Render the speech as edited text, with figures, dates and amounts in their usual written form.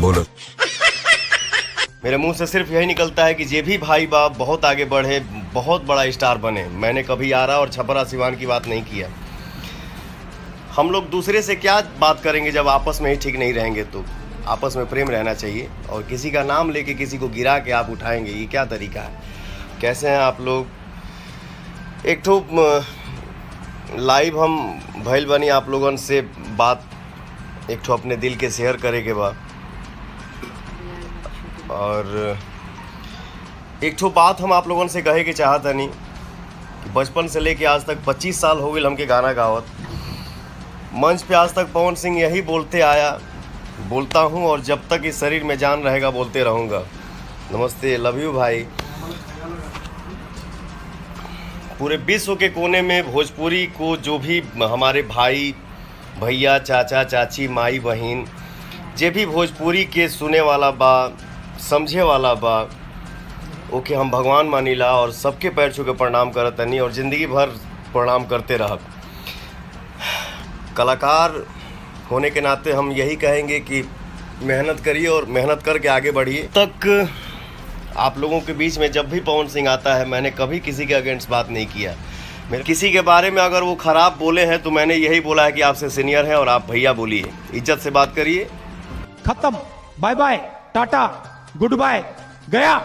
बोलो। मेरे मुंह से सिर्फ यही निकलता है कि जे भी भाई बाप बहुत आगे बढ़े, बहुत बड़ा स्टार बने। मैंने कभी आरा और छपरा सिवान की बात नहीं किया। हम लोग दूसरे से क्या बात करेंगे जब आपस में ही ठीक नहीं रहेंगे। तो आपस में प्रेम रहना चाहिए, और किसी का नाम लेके किसी को गिरा के आप उठाएंगे, ये क्या तरीका है? कैसे हैं आप लोग? एक ठो लाइव हम भइल बनी आप लोगन से बात, एक ठो अपने दिल के शेयर करे के बाद, और एक ठो बात हम आप लोगन से कहे के चाहतनी कि बचपन से लेके आज तक 25 साल हो गए हमके गाना गावत। मंच पे आज तक पवन सिंह यही बोलते आया, बोलता हूँ, और जब तक इस शरीर में जान रहेगा बोलते रहूँगा। नमस्ते, लव यू भाई। पूरे विश्व के कोने में भोजपुरी को जो भी हमारे भाई भैया, चाचा चाची, माई बहन, जे भी भोजपुरी के सुने वाला बा, समझे वाला बा, ओके हम भगवान मानिला, और सबके पैर छू के प्रणाम करतनी, और ज़िंदगी भर प्रणाम करते रहब। कलाकार होने के नाते हम यही कहेंगे कि मेहनत करिए और मेहनत करके आगे बढ़िए। तक आप लोगों के बीच में जब भी पवन सिंह आता है, मैंने कभी किसी के अगेंस्ट बात नहीं किया। मैं किसी के बारे में अगर वो ख़राब बोले हैं तो मैंने यही बोला है कि आपसे सीनियर हैं और आप भैया बोलिए, इज्जत से बात करिए। खत्म, bye bye, tata, goodbye, गया।